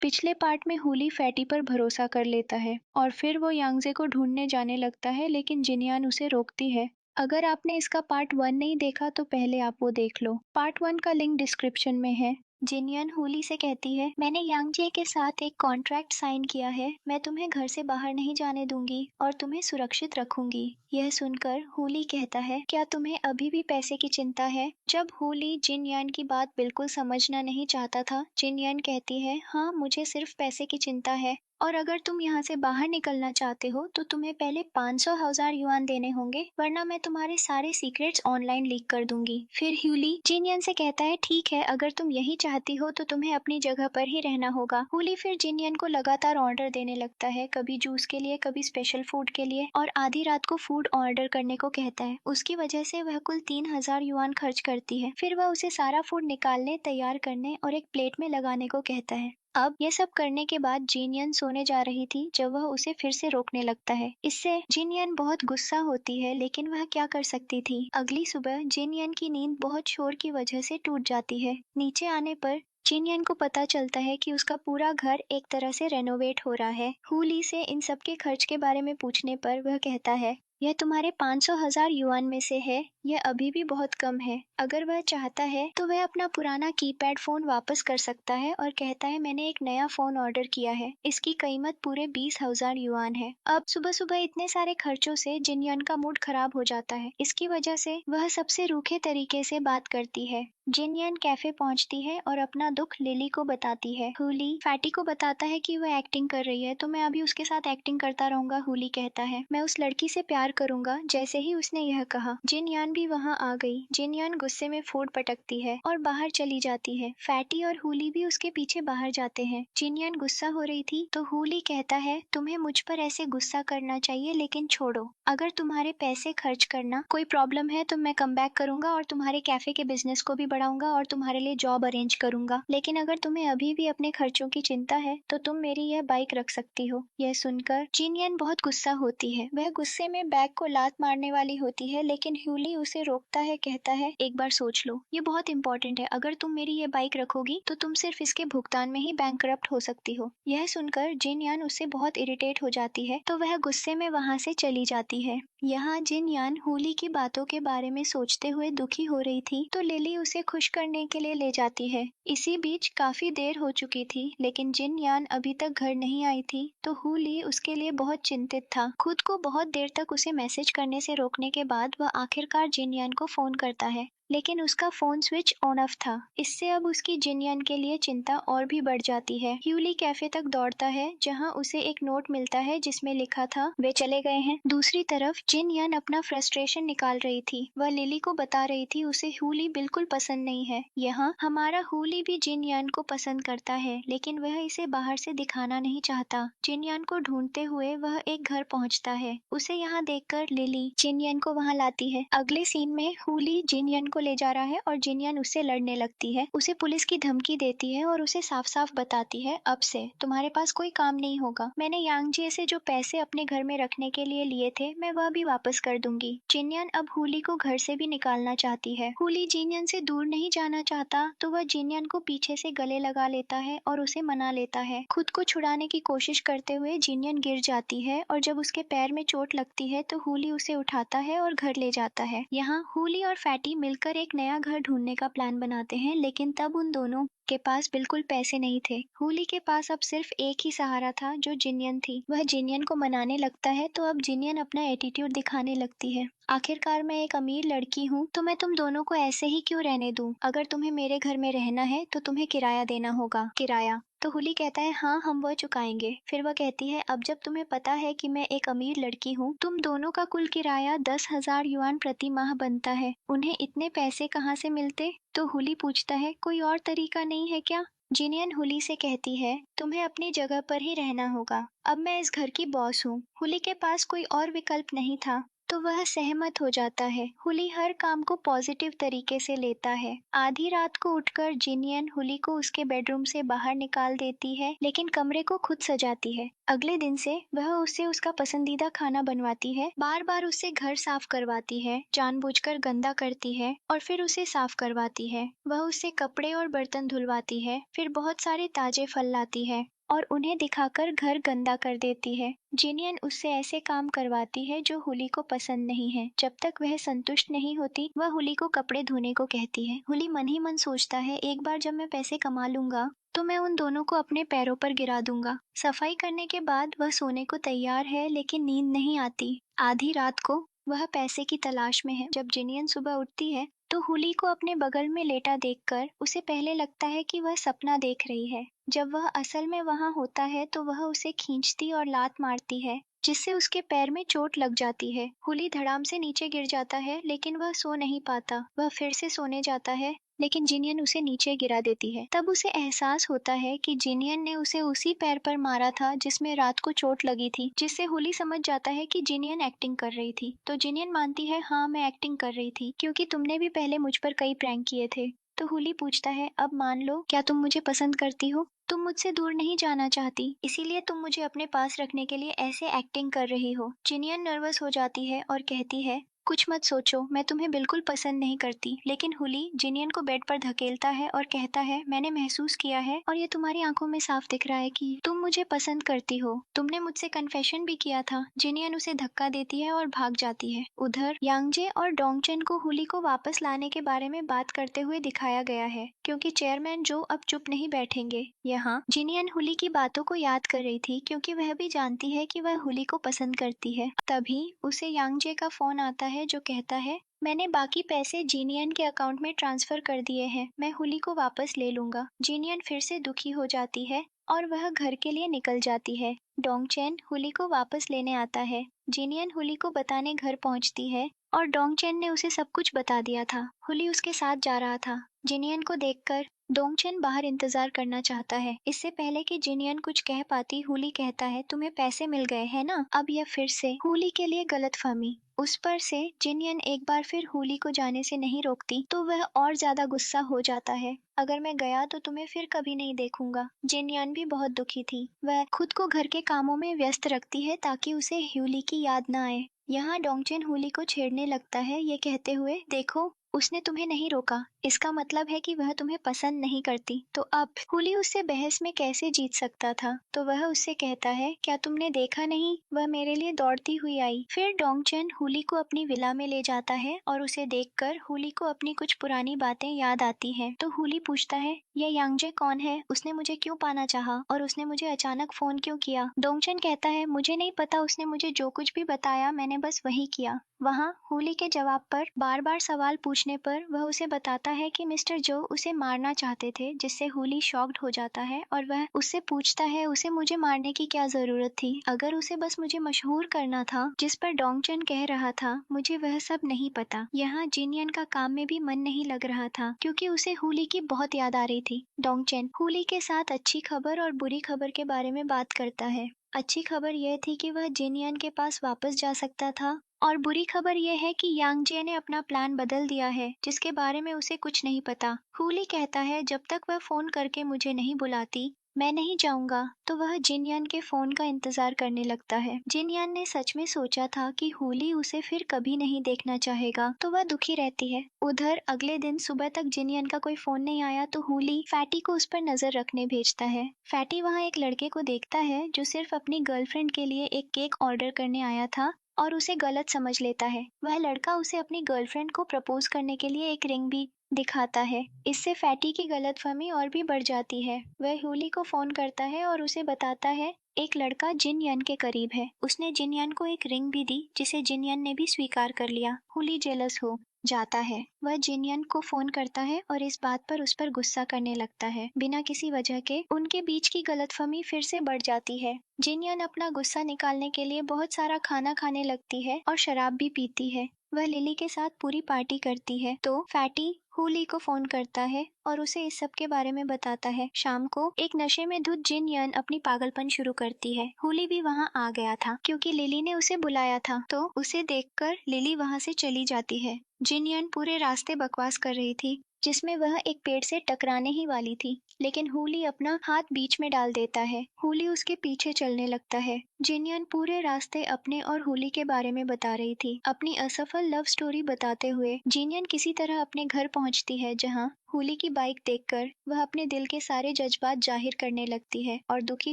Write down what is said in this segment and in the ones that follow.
पिछले पार्ट में होली फैटी पर भरोसा कर लेता है और फिर वो यांगजे को ढूंढने जाने लगता है, लेकिन जिनयान उसे रोकती है। अगर आपने इसका पार्ट 1 नहीं देखा तो पहले आप वो देख लो। पार्ट 1 का लिंक डिस्क्रिप्शन में है। जिनयान होली से कहती है, मैंने यांगजे के साथ एक कॉन्ट्रैक्ट साइन किया है, मैं तुम्हें घर से बाहर नहीं जाने दूंगी और तुम्हें सुरक्षित रखूंगी। यह सुनकर होली कहता है, क्या तुम्हें अभी भी पैसे की चिंता है? जब होली जिनयान की बात बिल्कुल समझना नहीं चाहता था, जिनयान कहती है, हाँ मुझे सिर्फ पैसे की चिंता है, और अगर तुम यहाँ से बाहर निकलना चाहते हो तो तुम्हें पहले 500,000 युआन देने होंगे, वरना मैं तुम्हारे सारे सीक्रेट्स ऑनलाइन लीक कर दूंगी। फिर ह्यूली जिनयन से कहता है, ठीक है, अगर तुम यही चाहती हो तो तुम्हें अपनी जगह पर ही रहना होगा। होली फिर जिनयन को लगातार ऑर्डर देने लगता है, कभी जूस के लिए, कभी स्पेशल फूड के लिए, और आधी रात को फूड ऑर्डर करने को कहता है। उसकी वजह से वह कुल 3,000 युआन खर्च करती है। फिर वह उसे सारा फूड निकालने, तैयार करने और एक प्लेट में लगाने को कहता है। अब ये सब करने के बाद जिनयन सोने जा रही थी जब वह उसे फिर से रोकने लगता है। इससे जिनयन बहुत गुस्सा होती है, लेकिन वह क्या कर सकती थी। अगली सुबह जिनयन की नींद बहुत शोर की वजह से टूट जाती है। नीचे आने पर जिनयन को पता चलता है कि उसका पूरा घर एक तरह से रेनोवेट हो रहा है। हुली से इन सब के खर्च के बारे में पूछने पर वह कहता है, यह तुम्हारे 500,000 युआन में से है, यह अभी भी बहुत कम है। अगर वह चाहता है तो वह अपना पुराना कीपैड फोन वापस कर सकता है और कहता है, मैंने एक नया फोन ऑर्डर किया है, इसकी कीमत पूरे 20,000 युआन है। अब सुबह सुबह इतने सारे खर्चों से जिनयन का मूड खराब हो जाता है। इसकी वजह से वह सबसे रूखे तरीके से बात करती है। जिनयन कैफे पहुंचती है और अपना दुख लिली को बताती है। हुली फैटी को बताता है कि वह एक्टिंग कर रही है, तो मैं अभी उसके साथ एक्टिंग करता रहूंगा। हुली कहता है, मैं उस लड़की से प्यार करूंगा। जैसे ही उसने यह कहा, जिनयान भी वहां आ गई। जिनयान गुस्से में फूड पटकती है और बाहर चली जाती है। फैटी और हुली भी उसके पीछे बाहर जाते हैं। जिनयान गुस्सा हो रही थी तो हुली कहता है, तुम्हें मुझ पर ऐसे गुस्सा करना चाहिए, लेकिन छोड़ो, अगर तुम्हारे पैसे खर्च करना कोई प्रॉब्लम है तो मैं कम बैक करूंगा और तुम्हारे कैफे के बिजनेस को भी बढ़ाऊंगा और तुम्हारे लिए जॉब अरेंज करूंगा। लेकिन अगर तुम्हें अभी भी अपने खर्चों की चिंता है तो तुम मेरी यह बाइक रख सकती हो। यह सुनकर जिनयन बहुत गुस्सा होती है। वह गुस्से में बैग को लात मारने वाली होती है, लेकिन ह्यूली उसे रोकता है, कहता है, एक बार सोच लो, ये बहुत इंपॉर्टेंट है। अगर तुम मेरी ये बाइक रखोगी तो तुम सिर्फ इसके भुगतान में ही बैंकरप्ट हो सकती हो। यह सुनकर जिनयान उससे बहुत इरिटेट हो जाती है, तो वह गुस्से में वहां से चली जाती है। यहाँ जिनयान होली की बातों के बारे में सोचते हुए दुखी हो रही थी, तो लिली उसे खुश करने के लिए ले जाती है। इसी बीच काफी देर हो चुकी थी, लेकिन जिनयान अभी तक घर नहीं आई थी, तो होली उसके लिए बहुत चिंतित था। खुद को बहुत देर तक उसे मैसेज करने से रोकने के बाद वह आखिरकार जिनयान को फोन करता है, लेकिन उसका फोन स्विच ऑन ऑफ था। इससे अब उसकी जिनयान के लिए चिंता और भी बढ़ जाती है। ह्यूली कैफे तक दौड़ता है, जहां उसे एक नोट मिलता है जिसमें लिखा था, वे चले गए हैं। दूसरी तरफ जिनयान अपना फ्रस्ट्रेशन निकाल रही थी। वह लिली को बता रही थी उसे ह्यूली बिल्कुल पसंद नहीं है। यहाँ हमारा ह्यूली भी जिनयान को पसंद करता है, लेकिन वह इसे बाहर से दिखाना नहीं चाहता। जिनयान को ढूंढते हुए वह एक घर पहुंचता है। उसे यहाँ देखकर लिली जिनयान को वहाँ लाती है। अगले सीन में ह्यूली जिनयान को ले जा रहा है और जिनयान उससे लड़ने लगती है, उसे पुलिस की धमकी देती है और उसे साफ साफ बताती है, अब से तुम्हारे पास कोई काम नहीं होगा। मैंने यांगजे से जो पैसे अपने घर में रखने के लिए लिए थे, मैं वह भी वापस कर दूंगी। जिनयान अब हुली को घर से भी निकालना चाहती है। हुली जिनयान से दूर नहीं जाना चाहता, तो वह जिनयान को पीछे से गले लगा लेता है और उसे मना लेता है। खुद को छुड़ाने की कोशिश करते हुए जिनयान गिर जाती है और जब उसके पैर में चोट लगती है तो हुली उसे उठाता है और घर ले जाता है। यहाँ हुली और फैटी मिलकर एक नया घर ढूंढने का प्लान बनाते हैं, लेकिन तब उन दोनों के पास बिल्कुल पैसे नहीं थे। हुली के पास अब सिर्फ एक ही सहारा था, जो जिनयन थी। वह जिनयन को मनाने लगता है, तो अब जिनयन अपना एटीट्यूड दिखाने लगती है। आखिरकार मैं एक अमीर लड़की हूँ, तो मैं तुम दोनों को ऐसे ही क्यों रहने दूं? अगर तुम्हें मेरे घर में रहना है तो तुम्हें किराया देना होगा। किराया? तो हुली कहता है, हाँ हम वह चुकाएंगे। फिर वह कहती है, अब जब तुम्हें पता है कि मैं एक अमीर लड़की हूँ, तुम दोनों का कुल किराया 10,000 युआन प्रति माह बनता है। उन्हें इतने पैसे कहाँ से मिलते? तो हुली पूछता है, कोई और तरीका नहीं है क्या? जिनियन हुली से कहती है, तुम्हें अपनी जगह पर ही रहना होगा। अब मैं इस घर की बॉस हूँ। हुली के पास कोई और विकल्प नहीं था। तो वह सहमत हो जाता है। हुली हर काम को पॉजिटिव तरीके से लेता है। आधी रात को उठकर जिनियन हुली को उसके बेडरूम से बाहर निकाल देती है, लेकिन कमरे को खुद सजाती है। अगले दिन से वह उससे उसका पसंदीदा खाना बनवाती है, बार बार उससे घर साफ करवाती है, जानबूझकर गंदा करती है और फिर उसे साफ करवाती है। वह उससे कपड़े और बर्तन धुलवाती है, फिर बहुत सारे ताजे फल लाती है और उन्हें दिखाकर घर गंदा कर देती है। जिनियन उससे ऐसे काम करवाती है जो हुली को पसंद नहीं है। जब तक वह संतुष्ट नहीं होती, वह हुली को कपड़े धोने को कहती है। हुली मन ही मन सोचता है, एक बार जब मैं पैसे कमा लूंगा तो मैं उन दोनों को अपने पैरों पर गिरा दूंगा। सफाई करने के बाद वह सोने को तैयार है, लेकिन नींद नहीं आती। आधी रात को वह पैसे की तलाश में है। जब जिनियन सुबह उठती है तो हुली को अपने बगल में लेटा देखकर उसे पहले लगता है कि वह सपना देख रही है। जब वह असल में वहां होता है तो वह उसे खींचती और लात मारती है, जिससे उसके पैर में चोट लग जाती है। हुली धड़ाम से नीचे गिर जाता है, लेकिन वह सो नहीं पाता। वह फिर से सोने जाता है, लेकिन जिनियन उसे नीचे गिरा देती है। तब उसे एहसास होता है कि जिनियन ने उसे उसी पैर पर मारा था जिसमें रात को चोट लगी थी, जिससे हुली समझ जाता है कि जिनियन एक्टिंग कर रही थी। तो जिनियन मानती है, हाँ मैं एक्टिंग कर रही थी, क्योंकि तुमने भी पहले मुझ पर कई प्रैंक किए थे। तो हुली पूछता है, अब मान लो, क्या तुम मुझे पसंद करती हो? तुम मुझसे दूर नहीं जाना चाहती, इसीलिए तुम मुझे अपने पास रखने के लिए ऐसे एक्टिंग कर रही हो। जिनियन नर्वस हो जाती है और कहती है, कुछ मत सोचो, मैं तुम्हें बिल्कुल पसंद नहीं करती। लेकिन हुली जिनियन को बेड पर धकेलता है और कहता है, मैंने महसूस किया है और ये तुम्हारी आंखों में साफ दिख रहा है कि तुम मुझे पसंद करती हो। तुमने मुझसे कन्फेशन भी किया था। जिनियन उसे धक्का देती है और भाग जाती है। उधर यांगजे और डोंगचन को हुली को वापस लाने के बारे में बात करते हुए दिखाया गया है, क्योंकि चेयरमैन जो अब चुप नहीं बैठेंगे। यहाँ जिनियन हुली की बातों को याद कर रही थी, क्योंकि वह भी जानती है कि वह हुली को पसंद करती है। तभी उसे यांगजे का फोन आता है जो कहता है, मैंने बाकी पैसे जीनियन के अकाउंट में ट्रांसफर कर दिए हैं, मैं हुली को वापस ले लूंगा। जीनियन फिर से दुखी हो जाती है और वह घर के लिए निकल जाती है। डोंगचेन हुली को वापस लेने आता है। जीनियन हुली को बताने घर पहुंचती है और डोंगचेन ने उसे सब कुछ बता दिया था। हुली उसके साथ जा रहा था। जिनियन को देखकर डोंगचेन बाहर इंतजार करना चाहता है। इससे पहले कि जिनियन कुछ कह पाती, हुली कहता है, तुम्हें पैसे मिल गए हैं ना? अब यह फिर से हुली के लिए गलतफहमी। उस पर से जिनियन एक बार फिर हुली को जाने से नहीं रोकती, तो वह और ज्यादा गुस्सा हो जाता है। अगर मैं गया तो तुम्हें फिर कभी नहीं देखूंगा। जिनियन भी बहुत दुखी थी। वह खुद को घर के कामों में व्यस्त रखती है ताकि उसे हुली की याद न आए। यहाँ डोंगचेन हुली को छेड़ने लगता है, ये कहते हुए, देखो उसने तुम्हें नहीं रोका, इसका मतलब है कि वह तुम्हें पसंद नहीं करती। तो अब हुली उससे बहस में कैसे जीत सकता था? तो वह उससे कहता है, क्या तुमने देखा नहीं, वह मेरे लिए दौड़ती हुई आई। फिर डोंगचेन हुली को अपनी विला में ले जाता है और उसे देखकर हुली को अपनी कुछ पुरानी बातें याद आती हैं। तो हुली पूछता है, यह यांगजे कौन है? उसने मुझे क्यों पाना चाहा और उसने मुझे अचानक फोन क्यों किया? डोंगचेन कहता है, मुझे नहीं पता, उसने मुझे जो कुछ भी बताया मैंने बस वही किया। वहाँ हुली के जवाब पर बार बार सवाल पूछने पर वह उसे बताता है कि मिस्टर जो उसे मारना चाहते थे, जिससे हुली शॉक्ड हो जाता है और वह उससे पूछता है, उसे मुझे मारने की क्या जरूरत थी? अगर उसे बस मुझे मशहूर करना था। जिस पर डोंगचन कह रहा था, मुझे वह सब नहीं पता। यहाँ जिनियन का काम में भी मन नहीं लग रहा था, क्योंकि उसे हुली की बहुत याद आ रही थी। डोंगचन हुली के साथ अच्छी खबर और बुरी खबर के बारे में बात करता है। अच्छी खबर यह थी कि वह जिनियन के पास वापस जा सकता था, और बुरी खबर यह है कि यांगजे ने अपना प्लान बदल दिया है, जिसके बारे में उसे कुछ नहीं पता। हुली कहता है, जब तक वह फोन करके मुझे नहीं बुलाती, मैं नहीं जाऊंगा। तो वह जिनयान के फोन का इंतजार करने लगता है। जिनयान ने सच में सोचा था कि हुली उसे फिर कभी नहीं देखना चाहेगा, तो वह दुखी रहती है। उधर अगले दिन सुबह तक जिनयान का कोई फोन नहीं आया, तो हुली फैटी को उस पर नजर रखने भेजता है। फैटी वहाँ एक लड़के को देखता है जो सिर्फ अपनी गर्लफ्रेंड के लिए एक केक ऑर्डर करने आया था, और उसे गलत समझ लेता है। वह लड़का उसे अपनी गर्लफ्रेंड को प्रपोज करने के लिए एक रिंग भी दिखाता है। इससे फैटी की गलतफहमी और भी बढ़ जाती है। वह हुली को फोन करता है और उसे बताता है एक लड़का जिन यन के करीब है। उसने जिन यन को एक रिंग भी दी, जिसे जिन यन ने भी स्वीकार कर लिया। हुली जेलस हो जाता है। वह जिनयन को फोन करता है और इस बात पर उस पर गुस्सा करने लगता है। बिना किसी वजह के उनके बीच की गलतफहमी फिर से बढ़ जाती है। जिनयन अपना गुस्सा निकालने के लिए बहुत सारा खाना खाने लगती है और शराब भी पीती है। वह लिली के साथ पूरी पार्टी करती है तो फैटी हुली को फोन करता है और उसे इस सब के बारे में बताता है। शाम को एक नशे में धुत जिन यन अपनी पागलपन शुरू करती है। हुली भी वहाँ आ गया था क्योंकि लिली ने उसे बुलाया था, तो उसे देखकर लिली वहाँ से चली जाती है। जिन यन पूरे रास्ते बकवास कर रही थी जिसमें वह एक पेड़ से टकराने ही वाली थी, लेकिन हुली अपना हाथ बीच में डाल देता है। हुली उसके पीछे चलने लगता है। जिनियन पूरे रास्ते अपने और हुली के बारे में बता रही थी, अपनी असफल लव स्टोरी बताते हुए जिनियन किसी तरह अपने घर पहुंचती है, जहां हुली की बाइक देखकर वह अपने दिल के सारे जज्बात जाहिर करने लगती है और दुखी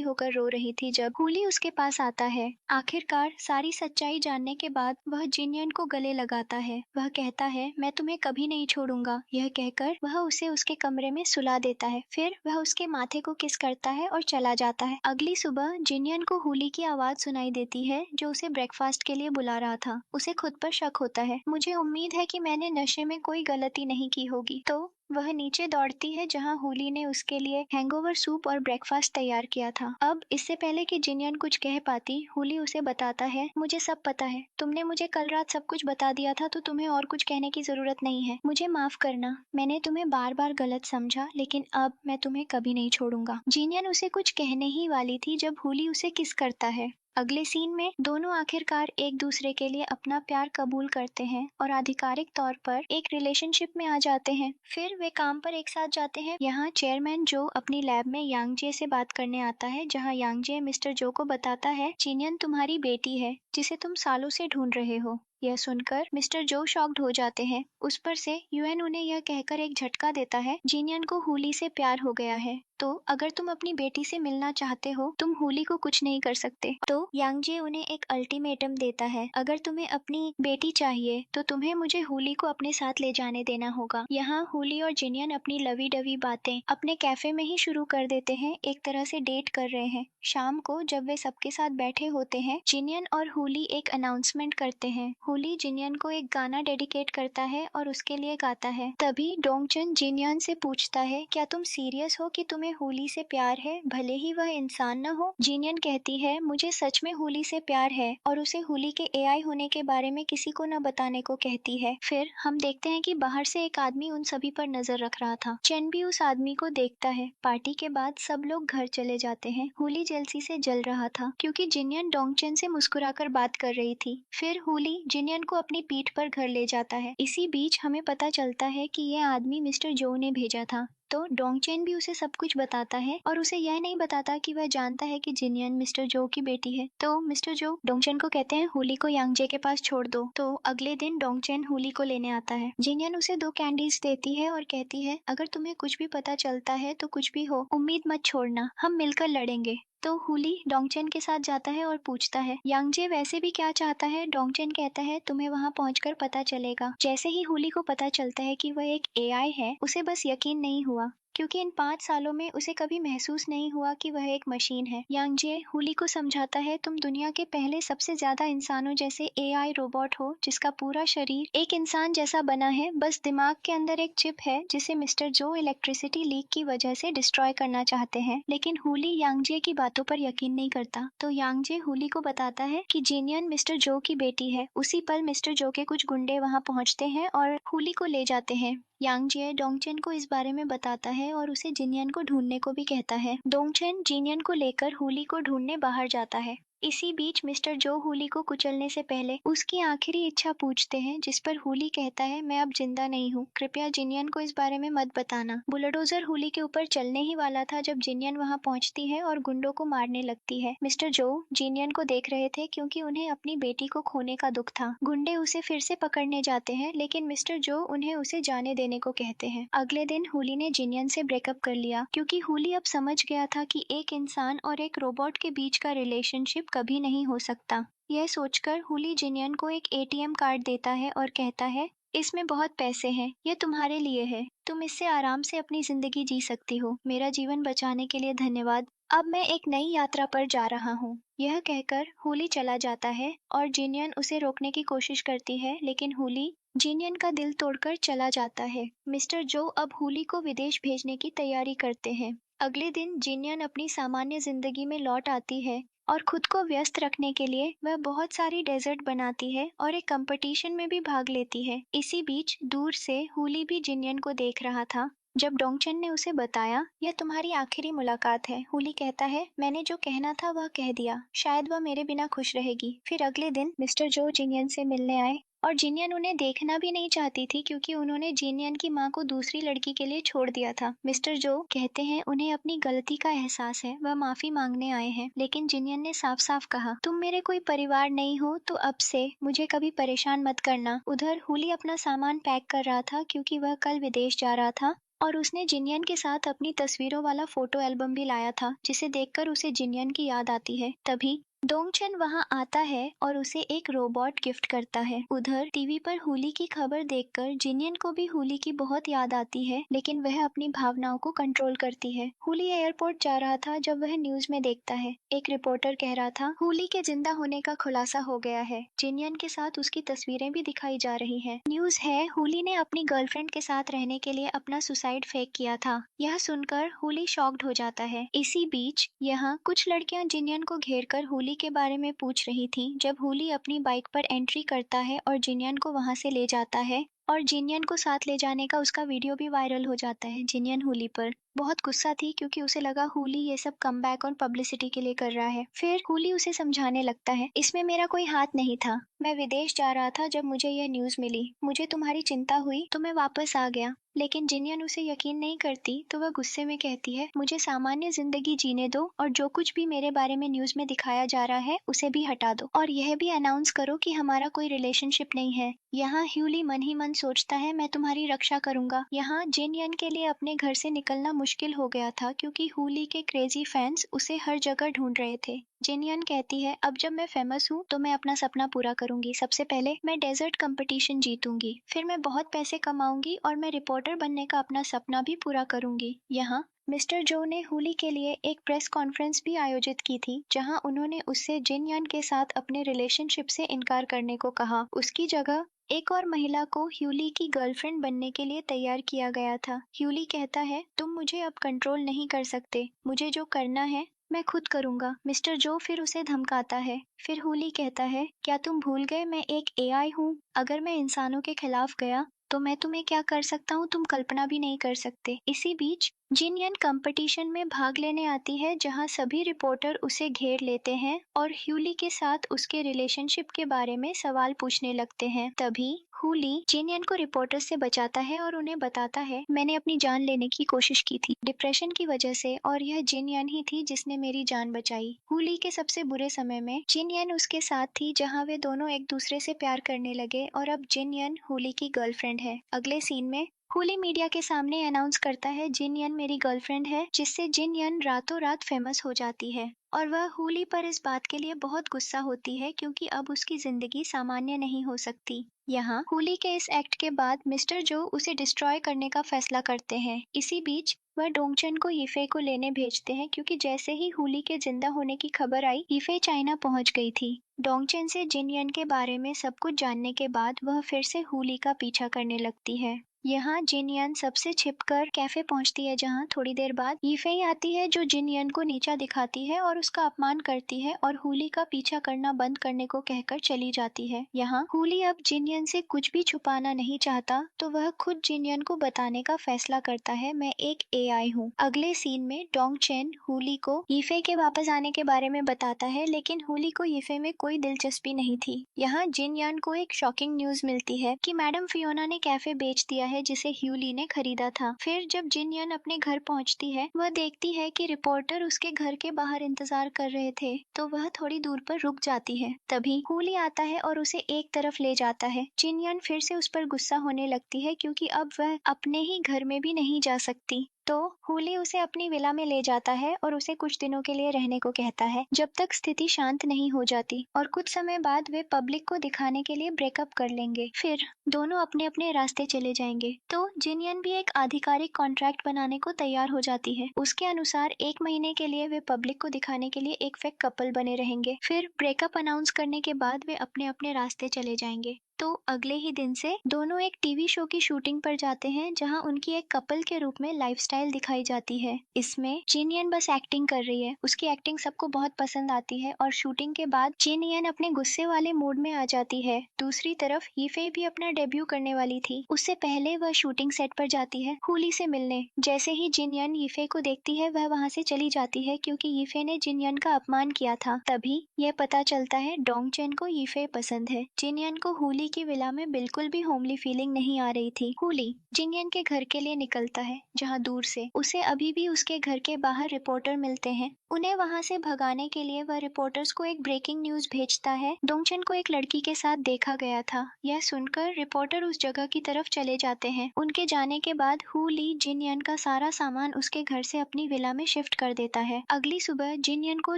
होकर रो रही थी जब हुली उसके पास आता है। आखिरकार सारी सच्चाई जानने के बाद वह जिनियन को गले लगाता है। वह कहता है, मैं तुम्हें कभी नहीं छोड़ूंगा। यह कहकर वह उसे उसके कमरे में सुला देता है। फिर वह उसके माथे को किस करता है और चला जाता है। अगली सुबह जिनियन को हुली की आवाज सुनाई देती है जो उसे ब्रेकफास्ट के लिए बुला रहा था। उसे खुद पर शक होता है। मुझे उम्मीद है कि मैंने नशे में कोई गलती नहीं की होगी। तो वह नीचे दौड़ती है जहां हुली ने उसके लिए हैंगओवर सूप और ब्रेकफास्ट तैयार किया था। अब इससे पहले कि जिनियन कुछ कह पाती, हुली उसे बताता है, मुझे सब पता है। तुमने मुझे कल रात सब कुछ बता दिया था तो तुम्हें और कुछ कहने की जरूरत नहीं है। मुझे माफ करना, मैंने तुम्हें बार बार गलत समझा, लेकिन अब मैं तुम्हें कभी नहीं छोड़ूंगा। जिनियन उसे कुछ कहने ही वाली थी जब हुली उसे किस करता है। अगले सीन में दोनों आखिरकार एक दूसरे के लिए अपना प्यार कबूल करते हैं और आधिकारिक तौर पर एक रिलेशनशिप में आ जाते हैं। फिर वे काम पर एक साथ जाते हैं। यहाँ चेयरमैन जो अपनी लैब में यांगजे से बात करने आता है, जहाँ यांगजे मिस्टर जो को बताता है, जिनियन तुम्हारी बेटी है जिसे तुम सालों से ढूंढ रहे हो। यह सुनकर मिस्टर जो शॉक्ड हो जाते हैं। उस पर से यूएन उन्हें यह कहकर एक झटका देता है, जिनियन को हुली से प्यार हो गया है, तो अगर तुम अपनी बेटी से मिलना चाहते हो तुम हुली को कुछ नहीं कर सकते। तो यांगजे उन्हें एक अल्टीमेटम देता है, अगर तुम्हें अपनी बेटी चाहिए तो तुम्हें मुझे हुली को अपने साथ ले जाने देना होगा। यहाँ हुली और जिनियन अपनी लवी डवी बातें अपने कैफे में ही शुरू कर देते हैं, एक तरह से डेट कर रहे हैं। शाम को जब वे सबके साथ बैठे होते हैं, जिनियन और हुली एक अनाउंसमेंट करते हैं। हुली जिनियन को एक गाना डेडिकेट करता है और उसके लिए गाता है। तभी डोंगचन जिनियन से पूछता है, क्या तुम सीरियस हो कि तुम्हें हुली से प्यार है, भले ही वह इंसान न हो? जिनियन कहती है, मुझे सच में हुली से प्यार है, और उसे हुली के एआई होने के बारे में किसी को न बताने को कहती है। फिर हम देखते हैं कि बाहर से एक आदमी उन सभी पर नजर रख रहा था। चेन भी उस आदमी को देखता है। पार्टी के बाद सब लोग घर चले जाते हैं। हुली जेलसी से जल रहा था क्योंकि जिनियन डोंगचन से मुस्कुराकर बात कर रही थी। फिर हुली जिनियन को अपनी पीठ पर घर ले जाता है। इसी बीच हमें पता चलता है कि यह आदमी मिस्टर जो ने भेजा था। तो डोंगचेन भी उसे सब कुछ बताता है और उसे यह नहीं बताता कि वह जानता है कि जिनियन मिस्टर जो की बेटी है। तो मिस्टर जो डोंगचेन को कहते हैं, हुली को यांगजे के पास छोड़ दो। तो अगले दिन डोंगचेन हुली को लेने आता है। जिनियन उसे 2 कैंडीज देती है और कहती है, अगर तुम्हें कुछ भी पता चलता है तो कुछ भी हो, उम्मीद मत छोड़ना, हम मिलकर लड़ेंगे। तो हुली डोंगचेन के साथ जाता है और पूछता है, यांगजे वैसे भी क्या चाहता है? डोंगचेन कहता है, तुम्हें वहां पहुंचकर पता चलेगा। जैसे ही हुली को पता चलता है कि वह एक एआई है, उसे बस यकीन नहीं हुआ, क्योंकि इन 5 सालों में उसे कभी महसूस नहीं हुआ कि वह एक मशीन है। यांगजे हुली को समझाता है, तुम दुनिया के पहले सबसे ज्यादा इंसानों जैसे एआई रोबोट हो जिसका पूरा शरीर एक इंसान जैसा बना है, बस दिमाग के अंदर एक चिप है जिसे मिस्टर जो इलेक्ट्रिसिटी लीक की वजह से डिस्ट्रॉय करना चाहते हैं। लेकिन हुली यांगजे की बातों पर यकीन नहीं करता। तो यांगजे हुली को बताता है कि जिनियन मिस्टर जो की बेटी है। उसी पल मिस्टर जो के कुछ गुंडे वहां पहुंचते हैं और हुली को ले जाते हैं। यांगजे डोंगचेन को इस बारे में बताता है और उसे जिनियन को ढूंढने को भी कहता है। डोंगचेन जिनियन को लेकर हुली को ढूंढने बाहर जाता है। इसी बीच मिस्टर जो हुली को कुचलने से पहले उसकी आखिरी इच्छा पूछते हैं, जिस पर हुली कहता है, मैं अब जिंदा नहीं हूँ, कृपया जिनियन को इस बारे में मत बताना। बुलडोजर हुली के ऊपर चलने ही वाला था जब जिनियन वहां पहुंचती है और गुंडों को मारने लगती है। मिस्टर जो जिनियन को देख रहे थे क्योंकि उन्हें अपनी बेटी को खोने का दुख था। गुंडे उसे फिर से पकड़ने जाते हैं, लेकिन मिस्टर जो उन्हें उसे जाने देने को कहते हैं। अगले दिन हुली ने जिनियन से ब्रेकअप कर लिया क्योंकि हुली अब समझ गया था कि एक इंसान और एक रोबोट के बीच का रिलेशनशिप कभी नहीं हो सकता। यह सोचकर हुली जिनियन को एक एटीएम कार्ड देता है और कहता है, इसमें बहुत पैसे हैं, यह तुम्हारे लिए है, तुम इससे आराम से अपनी जिंदगी जी सकती हो, मेरा जीवन बचाने के लिए धन्यवाद, अब मैं एक नई यात्रा पर जा रहा हूँ। यह कहकर हुली चला जाता है और जिनियन उसे रोकने की कोशिश करती है, लेकिन हुली जिनियन का दिल तोड़कर चला जाता है। मिस्टर जो अब हुली को विदेश भेजने की तैयारी करते हैं। अगले दिन जिनियन अपनी सामान्य जिंदगी में लौट आती है। और खुद को व्यस्त रखने के लिए वह बहुत सारी डेजर्ट बनाती है और एक कंपटीशन में भी भाग लेती है। इसी बीच दूर से हुली भी जिनियन को देख रहा था। जब डोंगचन ने उसे बताया, यह तुम्हारी आखिरी मुलाकात है, हुली कहता है, मैंने जो कहना था वह कह दिया, शायद वह मेरे बिना खुश रहेगी। फिर अगले दिन मिस्टर जो जिनियन से मिलने आए और जिनियन उन्हें देखना भी नहीं चाहती थी क्योंकि उन्होंने जिनियन की माँ को दूसरी लड़की के लिए छोड़ दिया था। मिस्टर जो कहते हैं उन्हें अपनी गलती का एहसास है, वह माफी मांगने आए हैं, लेकिन जिनियन ने साफ साफ कहा, तुम मेरे कोई परिवार नहीं हो तो अब से मुझे कभी परेशान मत करना। उधर हुली अपना सामान पैक कर रहा था क्योंकि वह कल विदेश जा रहा था और उसने जिनियन के साथ अपनी तस्वीरों वाला फोटो एल्बम भी लाया था, जिसे देखकर उसे जिनियन की याद आती है। तभी डोंगचन वहां आता है और उसे एक रोबोट गिफ्ट करता है। उधर टीवी पर हुली की खबर देखकर जिनियन को भी हुली की बहुत याद आती है, लेकिन वह अपनी भावनाओं को कंट्रोल करती है। हुली एयरपोर्ट जा रहा था जब वह न्यूज में देखता है, एक रिपोर्टर कह रहा था, हुली के जिंदा होने का खुलासा हो गया है। जिनियन के साथ उसकी तस्वीरें भी दिखाई जा रही हैं। न्यूज है, हुली ने अपनी गर्लफ्रेंड के साथ रहने के लिए अपना सुसाइड फेक किया था। यह सुनकर हुली शॉक्ड हो जाता है। इसी बीच यहाँ कुछ लड़कियां जिनियन को घेर कर हुली के बारे में पूछ रही थी। जब हुली अपनी बाइक पर एंट्री करता है और जिनियन को वहां से ले जाता है और जिनियन को साथ ले जाने का उसका वीडियो भी वायरल हो जाता है। जिनियन हुली पर बहुत गुस्सा थी क्योंकि उसे लगा हुली ये सब कमबैक और पब्लिसिटी के लिए कर रहा है। फिर हुली उसे समझाने लगता है, इसमें मेरा कोई हाथ नहीं था, मैं विदेश जा रहा था जब मुझे यह न्यूज मिली, मुझे तुम्हारी चिंता हुई तो मैं वापस आ गया। लेकिन जिनियन उसे यकीन नहीं करती तो वह गुस्से में कहती है, मुझे सामान्य जिंदगी जीने दो और जो कुछ भी मेरे बारे में न्यूज में दिखाया जा रहा है उसे भी हटा दो और यह भी अनाउंस करो कि हमारा कोई रिलेशनशिप नहीं है। यहाँ ह्यूली मन ही मन सोचता है, मैं तुम्हारी रक्षा करूंगा। यहाँ जिनियन के लिए अपने घर से निकलना मुश्किल हो गया था क्योंकि हुली के क्रेजी फैंस उसे हर जगह ढूंढ रहे थे। जिनियन कहती है, अब जब मैं फेमस हूँ तो मैं अपना सपना पूरा करूंगी। सबसे पहले मैं डेजर्ट कंपटीशन जीतूंगी, फिर मैं बहुत पैसे कमाऊंगी और मैं रिपोर्टर बनने का अपना सपना भी पूरा करूंगी। यहाँ मिस्टर जो ने हुली के लिए एक प्रेस कॉन्फ्रेंस भी आयोजित की थी जहां उन्होंने उससे जिनयान के साथ अपने रिलेशनशिप से इनकार करने को कहा। उसकी जगह एक और महिला को ह्यूली की गर्लफ्रेंड बनने के लिए तैयार किया गया था। ह्यूली कहता है, तुम मुझे अब कंट्रोल नहीं कर सकते, मुझे जो करना है मैं खुद करूंगा। मिस्टर जो फिर उसे धमकाता है। फिर हुली कहता है, क्या तुम भूल गए मैं एक एआई हूँ? अगर मैं इंसानों के खिलाफ गया तो मैं तुम्हें क्या कर सकता हूँ तुम कल्पना भी नहीं कर सकते। इसी बीच जिनयन कंपटीशन में भाग लेने आती है जहां सभी रिपोर्टर उसे घेर लेते हैं और ह्यूली के साथ उसके रिलेशनशिप के बारे में सवाल पूछने लगते हैं। तभी हुली जिनयन को रिपोर्टर से बचाता है और उन्हें बताता है, मैंने अपनी जान लेने की कोशिश की थी डिप्रेशन की वजह से और यह जिनयन ही थी जिसने मेरी जान बचाई। हुली के सबसे बुरे समय में जिनयन उसके साथ थी जहां वे दोनों एक दूसरे से प्यार करने लगे और अब जिनयन हुली की गर्लफ्रेंड है। अगले सीन में हुली मीडिया के सामने अनाउंस करता है, जिनयन मेरी गर्लफ्रेंड है, जिससे जिनयन रातों रात फेमस हो जाती है और वह हुली पर इस बात के लिए बहुत गुस्सा होती है क्योंकि अब उसकी जिंदगी सामान्य नहीं हो सकती। यहाँ हुली के इस एक्ट के बाद मिस्टर जो उसे डिस्ट्रॉय करने का फैसला करते हैं। इसी बीच वह डोंगचन को यीफे को लेने भेजते हैं क्योंकि जैसे ही हुली के जिंदा होने की खबर आई, यीफे चाइना पहुंच गई थी। डोंगचन से जिनयन के बारे में सब कुछ जानने के बाद वह फिर से हुली का पीछा करने लगती है। यहाँ जिनयन सबसे छिपकर कैफे पहुंचती है जहाँ थोड़ी देर बाद यीफेई आती है जो जिनयन को नीचा दिखाती है और उसका अपमान करती है और हुली का पीछा करना बंद करने को कहकर चली जाती है। यहाँ हुली अब जिनयन से कुछ भी छुपाना नहीं चाहता तो वह खुद जिनयन को बताने का फैसला करता है, मैं एक एआई हूँ। अगले सीन में डोंगचन हुली को यीफे के वापस आने के बारे में बताता है लेकिन हुली को यीफे में कोई दिलचस्पी नहीं थी। यहाँ जिनयन को एक शॉकिंग न्यूज मिलती है कि मैडम फियोना ने कैफे बेच दिया है जिसे ह्यूली ने खरीदा था। फिर जब जिनयन अपने घर पहुंचती है वह देखती है कि रिपोर्टर उसके घर के बाहर इंतजार कर रहे थे तो वह थोड़ी दूर पर रुक जाती है। तभी हुली आता है और उसे एक तरफ ले जाता है। जिनयन फिर से उस पर गुस्सा होने लगती है क्योंकि अब वह अपने ही घर में भी नहीं जा सकती। तो हुली उसे अपनी विला में ले जाता है और उसे कुछ दिनों के लिए रहने को कहता है जब तक स्थिति शांत नहीं हो जाती और कुछ समय बाद वे पब्लिक को दिखाने के लिए ब्रेकअप कर लेंगे। फिर दोनों अपने अपने रास्ते चले जाएंगे। तो जिनयन भी एक आधिकारिक कॉन्ट्रैक्ट बनाने को तैयार हो जाती है। उसके अनुसार 1 महीने के लिए वे पब्लिक को दिखाने के लिए एक फेक कपल बने रहेंगे। फिर ब्रेकअप अनाउंस करने के बाद वे अपने अपने रास्ते चले जाएंगे। तो अगले ही दिन से दोनों एक टीवी शो की शूटिंग पर जाते हैं जहां उनकी एक कपल के रूप में लाइफस्टाइल दिखाई जाती है। इसमें जिनयन बस एक्टिंग कर रही है, उसकी एक्टिंग सबको बहुत पसंद आती है और शूटिंग के बाद जिनयन अपने गुस्से वाले मूड में आ जाती है। दूसरी तरफ यीफे भी अपना डेब्यू करने वाली थी। उससे पहले वह शूटिंग सेट पर जाती है हुली से मिलने। जैसे ही जिनयन यीफे को देखती है वह वहां से चली जाती है क्योंकि यीफे ने जिनयन का अपमान किया था। तभी यह पता चलता है डोंगचेन को यीफे पसंद है। जिनयन को हुली की विला में बिल्कुल भी होमली फीलिंग नहीं आ रही थी। हुली जिंगयन के घर के लिए निकलता है जहां दूर से उसे अभी भी उसके घर के बाहर रिपोर्टर मिलते हैं। उन्हें वहां से भगाने के लिए वह रिपोर्टर्स को एक ब्रेकिंग न्यूज भेजता है। डोंगचन को एक लड़की के साथ देखा गया था। यह सुनकर रिपोर्टर उस जगह की तरफ चले जाते हैं। उनके जाने के बाद हुली जिनयन का सारा सामान उसके घर से अपनी विला में शिफ्ट कर देता है। अगली सुबह जिनयन को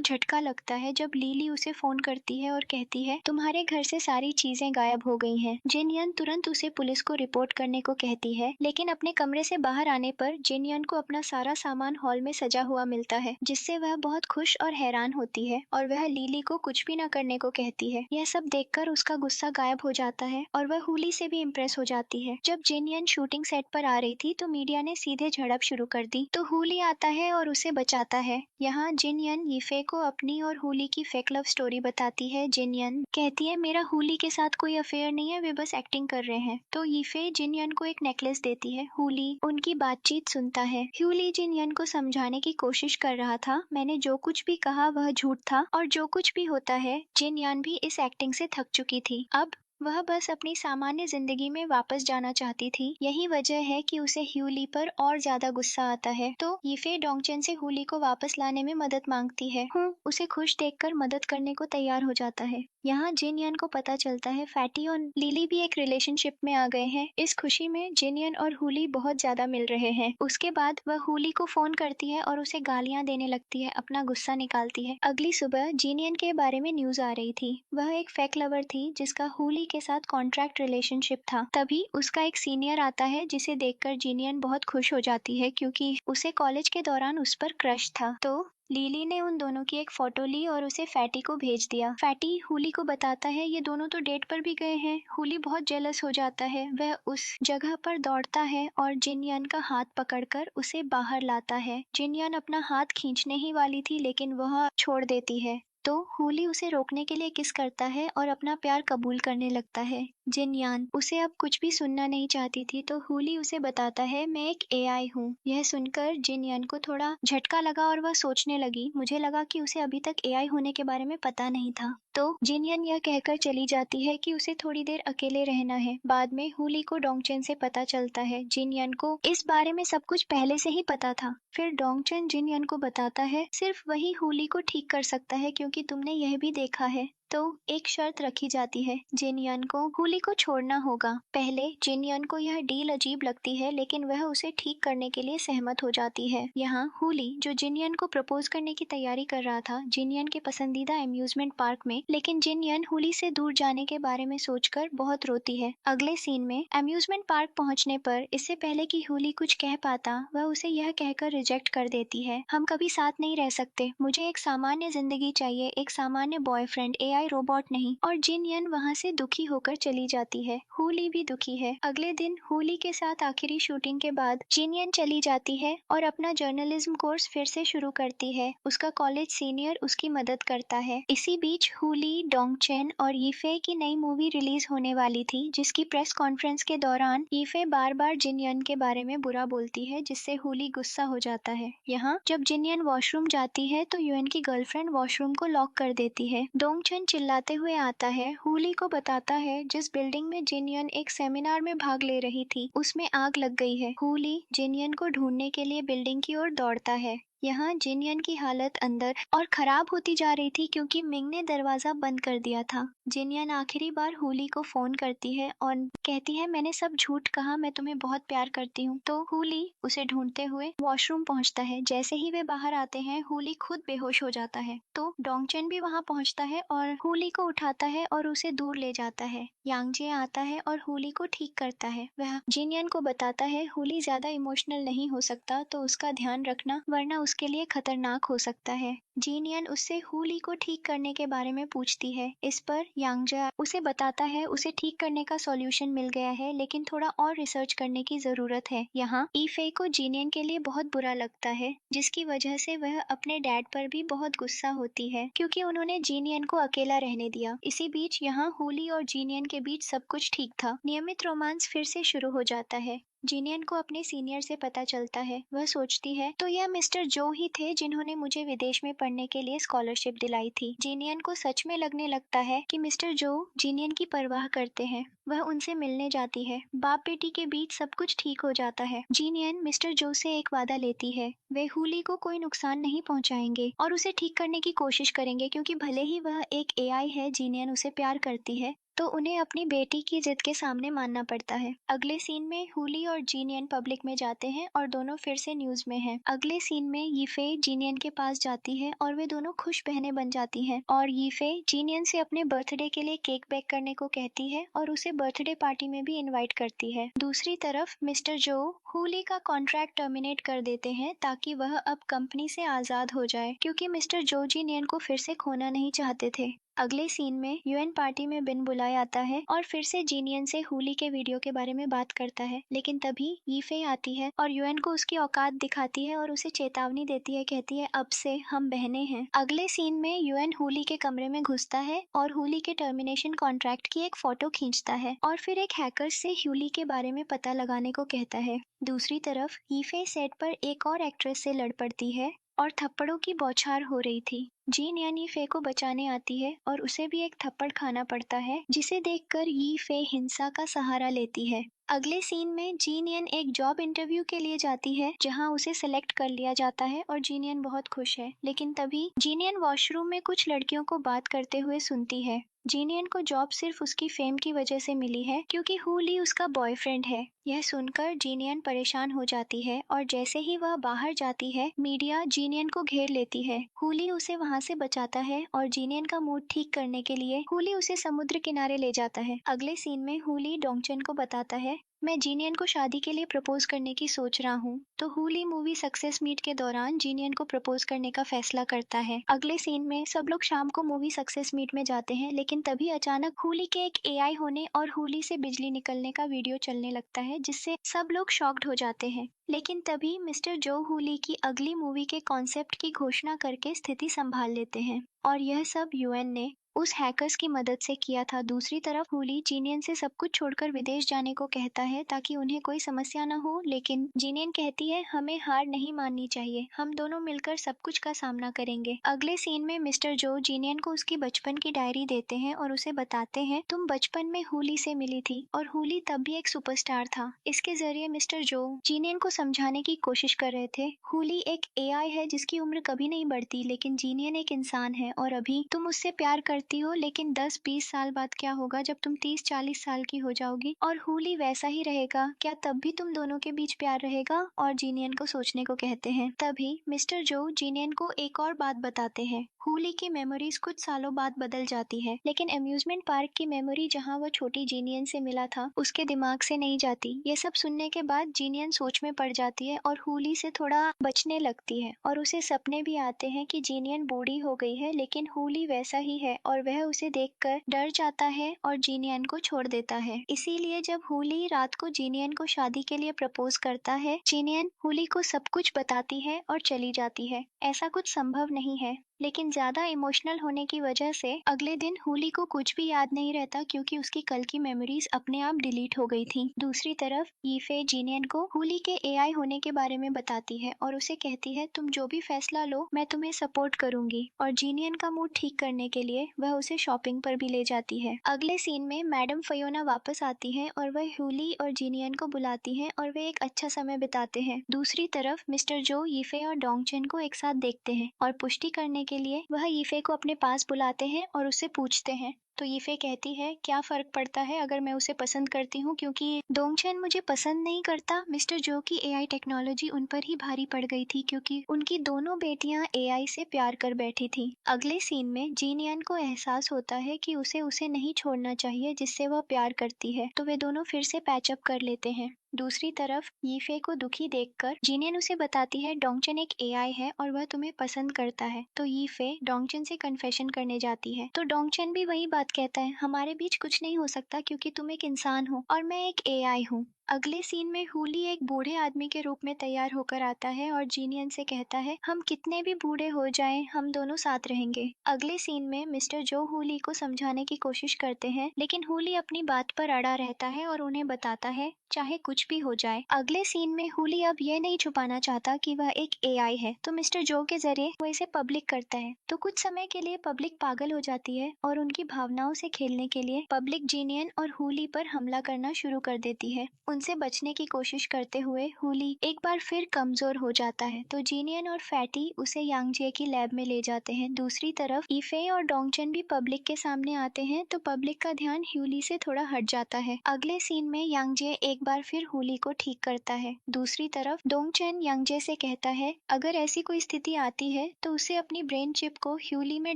झटका लगता है जब लीली उसे फोन करती है और कहती है तुम्हारे घर से सारी चीजें गायब हो गई हैं। जिनयन तुरंत उसे पुलिस को रिपोर्ट करने को कहती है, लेकिन अपने कमरे से बाहर आने पर जिनयन को अपना सारा सामान हॉल में सजा हुआ मिलता है, जिससे वह बहुत खुश और हैरान होती है और वह लीली को कुछ भी न करने को कहती है। यह सब देखकर उसका गुस्सा गायब हो जाता है और वह हुली से भी इम्प्रेस हो जाती है। जब जिनयन शूटिंग सेट पर आ रही थी तो मीडिया ने सीधे झड़प शुरू कर दी, तो हुली आता है और उसे बचाता है। यहाँ जिनयन यीफे को अपनी और हुली की फेक लव स्टोरी बताती है। जिनयन कहती है मेरा हुली के साथ कोई अफेयर नहीं है, वे बस एक्टिंग कर रहे हैं। तो यीफे जिनयन को एक नेकलेस देती है। हुली उनकी बातचीत सुनता है। हुली जिनयन को समझाने की कोशिश कर रहा था, मैंने जो कुछ भी कहा वह झूठ था और जो कुछ भी होता है। जिनयन भी इस एक्टिंग से थक चुकी थी। अब वह बस अपनी सामान्य जिंदगी में वापस जाना चाहती थी। यही वजह है कि उसे हुली पर और ज्यादा गुस्सा आता है। तो यीफे डोंगचेन से हुली को वापस लाने में मदद मांगती है। उसे खुश देखकर मदद करने को तैयार हो जाता है। यहाँ जिनयन को पता चलता है फैटी और लिली भी एक रिलेशनशिप में आ गए हैं। इस खुशी में जिनयन और हुली बहुत ज्यादा मिल रहे हैं। उसके बाद वह हुली को फोन करती है और उसे गालियां देने लगती है, अपना गुस्सा निकालती है। अगली सुबह जिनयन के बारे में न्यूज आ रही थी। वह एक फेक लवर थी जिसका हुली के साथ कॉन्ट्रैक्ट रिलेशनशिप था। तभी उसका एक सीनियर आता है जिसे देखकर जिनयन बहुत खुश हो जाती है क्योंकि उसे कॉलेज के दौरान उस पर क्रश था। तो लिली ने उन दोनों की एक फोटो ली और उसे फैटी को भेज दिया। फैटी हुली को बताता है ये दोनों तो डेट पर भी गए हैं। हुली बहुत जेलस हो जाता है। वह उस जगह पर दौड़ता है और जिनयन का हाथ पकड़कर उसे बाहर लाता है। जिनयन अपना हाथ खींचने ही वाली थी लेकिन वह छोड़ देती है। तो हुली उसे रोकने के लिए किस करता है और अपना प्यार कबूल करने लगता है। जिनयान उसे अब कुछ भी सुनना नहीं चाहती थी, तो हुली उसे बताता है मैं एक एआई हूँ। यह सुनकर जिनयान को थोड़ा झटका लगा और वह सोचने लगी, मुझे लगा कि उसे अभी तक एआई होने के बारे में पता नहीं था। तो जिनयन यह कहकर चली जाती है कि उसे थोड़ी देर अकेले रहना है। बाद में हुली को डोंगचेन से पता चलता है। जिनयन को इस बारे में सब कुछ पहले से ही पता था। फिर डोंगचेन जिनयन को बताता है सिर्फ वही हुली को ठीक कर सकता है क्योंकि तुमने यह भी देखा है। तो एक शर्त रखी जाती है, जिनयन को हुली को छोड़ना होगा। पहले जिनयन को यह डील अजीब लगती है लेकिन वह उसे ठीक करने के लिए सहमत हो जाती है। यहाँ हुली जो जिनयन को प्रपोज करने की तैयारी कर रहा था जिनयन के पसंदीदा अम्यूजमेंट पार्क में, लेकिन जिनयन हुली से दूर जाने के बारे में सोचकर बहुत रोती है। अगले सीन में अम्यूजमेंट पार्क पहुंचने पर इससे पहले कि हुली कुछ कह पाता वह उसे यह कहकर रिजेक्ट कर देती है, हम कभी साथ नहीं रह सकते, मुझे एक सामान्य जिंदगी चाहिए, एक सामान्य बॉयफ्रेंड, एआई रोबोट नहीं। और जिनयन वहाँ से दुखी होकर चली जाती है। हुली भी दुखी है। अगले दिन हुली के साथ आखिरी शूटिंग के बाद जिनयन चली जाती है और अपना जर्नलिज्म कोर्स फिर से शुरू करती है। उसका कॉलेज सीनियर उसकी मदद करता है। इसी बीच हुली, डोंगचेन और यीफे की नई मूवी रिलीज होने वाली थी, जिसकी प्रेस कॉन्फ्रेंस के दौरान यीफे बार बार जिनयन के बारे में बुरा बोलती है, जिससे हुली गुस्सा हो जाता है। यहाँ जब जिनयन वॉशरूम जाती है तो यूएन की गर्लफ्रेंड वॉशरूम को लॉक कर देती है। डोंगचेन चिल्लाते हुए आता है, हुली को बताता है जिस बिल्डिंग में जिनयन एक सेमिनार में भाग ले रही थी उसमें आग लग गई है। हुली जिनयन को ढूंढने के लिए बिल्डिंग की ओर दौड़ता है। यहाँ जिनयन की हालत अंदर और खराब होती जा रही थी क्योंकि मिंग ने दरवाजा बंद कर दिया था। जिनयन आखिरी बार हुली को फोन करती है और कहती है मैंने सब झूठ कहा, मैं तुम्हें बहुत प्यार करती हूँ। तो हुली उसे ढूंढते हुए वॉशरूम पहुंचता है। जैसे ही वे बाहर आते हैं हुली खुद बेहोश हो जाता है। तो डोंगचेन भी वहां पहुंचता है और हुली को उठाता है और उसे दूर ले जाता है। यांगजे आता है और हुली को ठीक करता है। वह जिनयन को बताता है हुली ज्यादा इमोशनल नहीं हो सकता तो उसका ध्यान रखना वरना उसके लिए खतरनाक हो सकता है। जीनियन उससे हुली को ठीक करने के बारे में पूछती है। इस पर यांगजा उसे बताता है उसे ठीक करने का सॉल्यूशन मिल गया है, लेकिन थोड़ा और रिसर्च करने की जरूरत है। यहाँ ईफे को जीनियन के लिए बहुत बुरा लगता है, जिसकी वजह से वह अपने डैड पर भी बहुत गुस्सा होती है क्योंकि उन्होंने जीनियन को अकेला रहने दिया। इसी बीच यहाँ हुली और जीनियन के बीच सब कुछ ठीक था। नियमित रोमांस फिर से शुरू हो जाता है। जीनियन को अपने सीनियर से पता चलता है। वह सोचती है तो यह मिस्टर जो ही थे जिन्होंने मुझे विदेश में पढ़ने के लिए स्कॉलरशिप दिलाई थी। जीनियन को सच में लगने लगता है कि मिस्टर जो जीनियन की परवाह करते हैं। वह उनसे मिलने जाती है। बाप बेटी के बीच सब कुछ ठीक हो जाता है। जीनियन मिस्टर जो से एक वादा लेती है, वे हुली को कोई नुकसान नहीं पहुंचाएंगे और उसे ठीक करने की कोशिश करेंगे, क्योंकि भले ही वह एक एआई है, जीनियन उसे प्यार करती है तो उन्हें अपनी बेटी की जिद के सामने मानना पड़ता है। अगले सीन में हुली और जीनियन पब्लिक में जाते हैं और दोनों फिर से न्यूज में हैं। अगले सीन में यीफे जीनियन के पास जाती है और वे दोनों खुश बहनें बन जाती हैं और यीफे जीनियन से अपने बर्थडे के लिए केक बेक करने को कहती है और उसे बर्थडे पार्टी में भी इनवाइट करती है। दूसरी तरफ मिस्टर जो हुली का कॉन्ट्रैक्ट टर्मिनेट कर देते हैं ताकि वह अब कंपनी से आजाद हो जाए, क्योंकि मिस्टर जो जीनियन को फिर से खोना नहीं चाहते थे। अगले सीन में यूएन पार्टी में बिन बुलाए आता है और फिर से जीनियन से हुली के वीडियो के बारे में बात करता है, लेकिन तभी यीफे आती है और यूएन को उसकी औकात दिखाती है और उसे चेतावनी देती है, कहती है अब से हम बहनें हैं। अगले सीन में यूएन हुली के कमरे में घुसता है और हुली के टर्मिनेशन कॉन्ट्रैक्ट की एक फोटो खींचता है और फिर एक हैकर से हुली के बारे में पता लगाने को कहता है। दूसरी तरफ यीफे सेट पर एक और एक्ट्रेस से लड़ पड़ती है और थप्पड़ों की बौछार हो रही थी। जीन यानी फे को बचाने आती है और उसे भी एक थप्पड़ खाना पड़ता है, जिसे देखकर यी फे हिंसा का सहारा लेती है। अगले सीन में जीनियन एक जॉब इंटरव्यू के लिए जाती है जहां उसे सेलेक्ट कर लिया जाता है और जीनियन बहुत खुश है, लेकिन तभी जीनियन वॉशरूम में कुछ लड़कियों को बात करते हुए सुनती है। जीनियन को जॉब सिर्फ उसकी फेम की वजह से मिली है क्योंकि हुली उसका बॉयफ्रेंड है। यह सुनकर जीनियन परेशान हो जाती है और जैसे ही वह बाहर जाती है मीडिया जीनियन को घेर लेती है। हुली उसे वहां से बचाता है और जीनियन का मूड ठीक करने के लिए हुली उसे समुद्र किनारे ले जाता है। अगले सीन में हुली डोंगचन को बताता है मैं जीनियन को शादी के लिए प्रपोज करने की सोच रहा हूँ, तो हुली मूवी सक्सेस मीट के दौरान जीनियन को प्रपोज करने का फैसला करता है। अगले सीन में सब लोग शाम को मूवी सक्सेस मीट में जाते हैं, लेकिन तभी अचानक हुली के एक एआई होने और हुली से बिजली निकलने का वीडियो चलने लगता है, जिससे सब लोग शॉक्ड हो जाते हैं। लेकिन तभी मिस्टर जो हुली की अगली मूवी के कॉन्सेप्ट की घोषणा करके स्थिति संभाल लेते हैं और यह सब यूएन ने उस हैकर्स की मदद से किया था। दूसरी तरफ हुली जीनियन से सब कुछ छोड़कर विदेश जाने को कहता है ताकि उन्हें कोई समस्या न हो, लेकिन जीनियन कहती है हमें हार नहीं माननी चाहिए, हम दोनों मिलकर सब कुछ का सामना करेंगे। अगले सीन में मिस्टर जो जीनियन को उसकी बचपन की डायरी देते हैं और उसे बताते हैं तुम बचपन में हुली से मिली थी और हुली तब भी एक सुपरस्टार था। इसके जरिए मिस्टर जो जीनियन को समझाने की कोशिश कर रहे थे हुली एक एआई है जिसकी उम्र कभी नहीं बढ़ती, लेकिन जीनियन एक इंसान है और अभी तुम उससे प्यार करती हो, लेकिन 10-20 साल बाद क्या होगा जब तुम 30-40 साल की हो जाओगी और हुली वैसा ही रहेगा, क्या तब भी तुम दोनों के बीच प्यार रहेगा? और जीनियन को सोचने को कहते हैं। तभी मिस्टर जो जीनियन को एक और बात बताते हैं। हुली की मेमोरीज कुछ सालों बाद बदल जाती है, लेकिन अम्यूजमेंट पार्क की मेमोरी जहां वो छोटी जीनियन से मिला था उसके दिमाग से नहीं जाती। ये सब सुनने के बाद जीनियन सोच में पड़ जाती है और हुली से थोड़ा बचने लगती है और उसे सपने भी आते हैं कि जीनियन बूढ़ी हो गई है, लेकिन हुली वैसा ही है और वह उसे देखकर डर जाता है और जीनियन को छोड़ देता है। इसीलिए जब हुली रात को जीनियन को शादी के लिए प्रपोज करता है, जीनियन हुली को सब कुछ बताती है और चली जाती है। ऐसा कुछ संभव नहीं है, लेकिन ज्यादा इमोशनल होने की वजह से अगले दिन हुली को कुछ भी याद नहीं रहता क्योंकि उसकी कल की मेमोरीज अपने आप डिलीट हो गई थी। दूसरी तरफ यीफे जीनियन को हुली के एआई होने के बारे में बताती है और उसे कहती है तुम जो भी फैसला लो मैं तुम्हें सपोर्ट करूंगी, और जीनियन का मूड ठीक करने के लिए वह उसे शॉपिंग पर भी ले जाती है। अगले सीन में मैडम फियोना वापस आती है और वह हुली और जीनियन को बुलाती है और वे एक अच्छा समय बिताते हैं। दूसरी तरफ मिस्टर जो यीफे और डोंगचन को एक साथ देखते हैं और पुष्टि करने के लिए वह यीफे को अपने पास बुलाते हैं और उससे पूछते हैं तो यीफे कहती है क्या फर्क पड़ता है अगर मैं उसे पसंद करती हूँ, क्योंकि डोंगचेन मुझे पसंद नहीं करता। मिस्टर जो की एआई टेक्नोलॉजी उन पर ही भारी पड़ गई थी क्योंकि उनकी दोनों बेटियां एआई से प्यार कर बैठी थी। अगले सीन में जीनियन को एहसास होता है कि उसे उसे नहीं छोड़ना चाहिए जिससे वह प्यार करती है, तो वे दोनों फिर से पैचअप कर लेते हैं। दूसरी तरफ यीफे को दुखी देखकर जीनियन उसे बताती है डोंगचेन एक एआई है और वह तुम्हें पसंद करता है। तो यीफे डोंगचेन से कन्फेशन करने जाती है, तो डोंगचेन भी वही बात कहता है, हमारे बीच कुछ नहीं हो सकता क्योंकि तुम एक इंसान हो और मैं एक एआई हूँ। अगले सीन में हुली एक बूढ़े आदमी के रूप में तैयार होकर आता है और जीनियन से कहता है हम कितने भी बूढ़े हो जाएं हम दोनों साथ रहेंगे। अगले सीन में मिस्टर जो हुली को समझाने की कोशिश करते हैं, लेकिन हुली अपनी बात पर अड़ा रहता है और उन्हें बताता है चाहे कुछ भी हो जाए। अगले सीन में हुली अब ये नहीं छुपाना चाहता कि वह एक एआई है, तो मिस्टर जो के जरिए वो इसे पब्लिक करता है। तो कुछ समय के लिए पब्लिक पागल हो जाती है और उनकी भावनाओं से खेलने के लिए पब्लिक जीनियन और हुली पर हमला करना शुरू कर देती है। उनसे बचने की कोशिश करते हुए हुली एक बार फिर कमजोर हो जाता है, तो जीनियन और फैटी उसे यांगजे की लैब में ले जाते हैं। दूसरी तरफ ईफे और डोंगचेन भी पब्लिक के सामने आते हैं, तो पब्लिक का ध्यान हुली से थोड़ा हट जाता है। अगले सीन में यांगजे एक बार फिर हुली को ठीक करता है। दूसरी तरफ डोंगचेन यांगजे से कहता है अगर ऐसी कोई स्थिति आती है तो उसे अपनी ब्रेन चिप को हुली में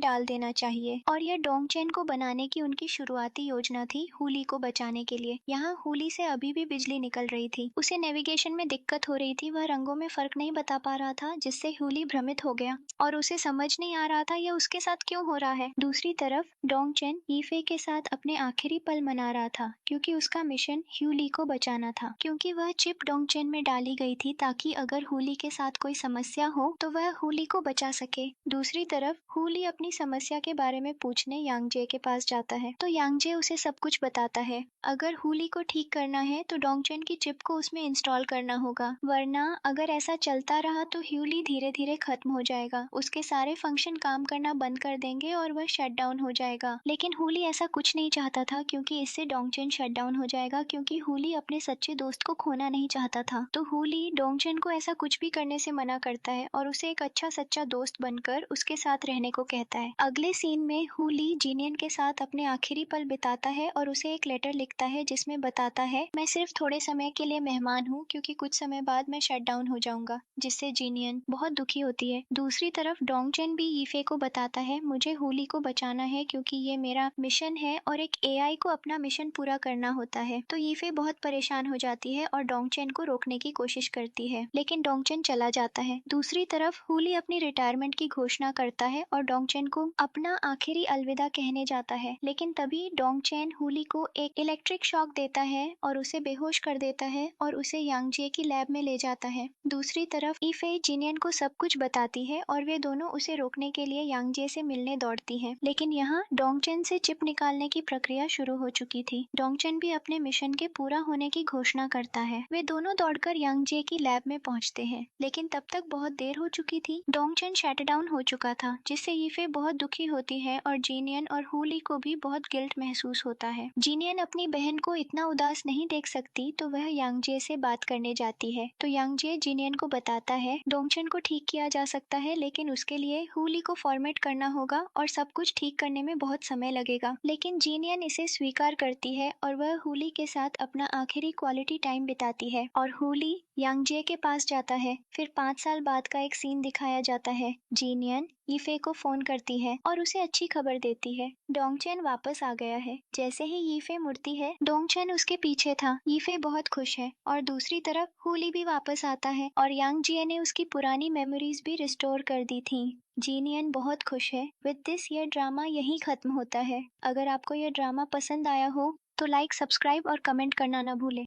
डाल देना चाहिए, और यह डोंगचेन को बनाने की उनकी शुरुआती योजना थी हुली को बचाने के लिए। यहाँ हुली से अभी भी बिजली निकल रही थी, उसे नेविगेशन में दिक्कत हो रही थी, वह रंगों में फर्क नहीं बता पा रहा था, जिससे हुली भ्रमित हो गया और उसे समझ नहीं आ रहा था यह उसके साथ क्यों हो रहा है। दूसरी तरफ डोंगचेन यीफे के साथ अपने आखिरी पल मना रहा था क्योंकि उसका मिशन हुली को बचाना था, क्योंकि वह चिप डोंगचेन में डाली गई थी ताकि अगर हुली के साथ कोई समस्या हो तो वह हुली को बचा सके। दूसरी तरफ हुली अपनी समस्या के बारे में पूछने यांगजे के पास जाता है, तो यांगजे उसे सब कुछ बताता है। अगर हुली को ठीक करना है तो डोंगचेन की चिप को उसमें इंस्टॉल करना होगा, वरना अगर ऐसा चलता रहा तो हुली धीरे धीरे खत्म हो जाएगा, उसके सारे फंक्शन काम करना बंद कर देंगे और वह शट डाउन हो जाएगा। लेकिन हुली ऐसा कुछ नहीं चाहता था क्योंकि इससे डोंगचेन शट डाउन हो जाएगा, क्योंकि हुली अपने सच्चे दोस्त को खोना नहीं चाहता था। तो हुली डोंगचेन को ऐसा कुछ भी करने से मना करता है और उसे एक अच्छा सच्चा दोस्त बनकर उसके साथ रहने को कहता है। अगले सीन में हुली जीनियन के साथ अपने आखिरी पल बिताता है और उसे एक लेटर लिखता है जिसमें बताता है मैं सिर्फ थोड़े समय के लिए मेहमान हूँ क्योंकि कुछ समय बाद मैं शट डाउन हो जाऊंगा, जिससे जीनियन बहुत दुखी होती है। दूसरी तरफ डोंगचेन भी यीफे को बताता है मुझे हुली को बचाना है क्योंकि ये मेरा मिशन है और एक एआई को अपना मिशन पूरा करना होता है। तो यीफे बहुत परेशान हो जाती है और डोंगचेन को रोकने की कोशिश करती है, लेकिन डोंगचेन चला जाता है। दूसरी तरफ हुली अपनी रिटायरमेंट की घोषणा करता है और डोंगचेन को अपना आखिरी अलविदा कहने जाता है, लेकिन तभी डोंगचेन हुली को एक इलेक्ट्रिक शॉक देता है और उसे बेहोश कर देता है और उसे यांगजे की लैब में ले जाता है। दूसरी तरफ ईफे जीनियन को सब कुछ बताती है और वे दोनों उसे रोकने के लिए यांगजे से मिलने दौड़ती हैं, लेकिन यहाँ डोंगचेन से चिप निकालने की प्रक्रिया शुरू हो चुकी थी। डोंगचेन भी अपने मिशन के पूरा होने की घोषणा करता है। वे दोनों दौड़कर यांगजे की लैब में पहुंचते हैं, लेकिन तब तक बहुत देर हो चुकी थी। डोंगचेन शट डाउन हो चुका था, जिससे यीफे बहुत दुखी होती है और जीनियन और हुली को भी बहुत गिल्ट महसूस होता है। जीनियन अपनी बहन को इतना उदास नहीं देख सकती, तो वह यांगजे से बात करने जाती है। तो यांगजे जीनियन को बताता है डोंगचेन को ठीक किया जा सकता है, लेकिन उसके लिए हुली को फॉर्मेट करना होगा और सब कुछ ठीक करने में बहुत समय लगेगा। लेकिन जीनियन इसे स्वीकार करती है और वह हुली के साथ अपना आखिरी क्वालिटी टाइम बिताती है और हुली यांगजे के पास जाता है। फिर 5 साल बाद का एक सीन दिखाया जाता है। जीनियन यीफे को फोन करती है और उसे अच्छी खबर देती है, डोंगचेन वापस आ गया है। जैसे ही यीफे मुड़ती है, डोंगचेन उसके पीछे था। यीफे बहुत खुश है और दूसरी तरफ हुली भी वापस आता है और यांगजे ने उसकी पुरानी मेमोरीज भी रिस्टोर कर दी थी। जीनियन बहुत खुश है। विद दिस ये ड्रामा यहीं खत्म होता है। अगर आपको ये ड्रामा पसंद आया हो तो लाइक, सब्सक्राइब और कमेंट करना ना भूलें।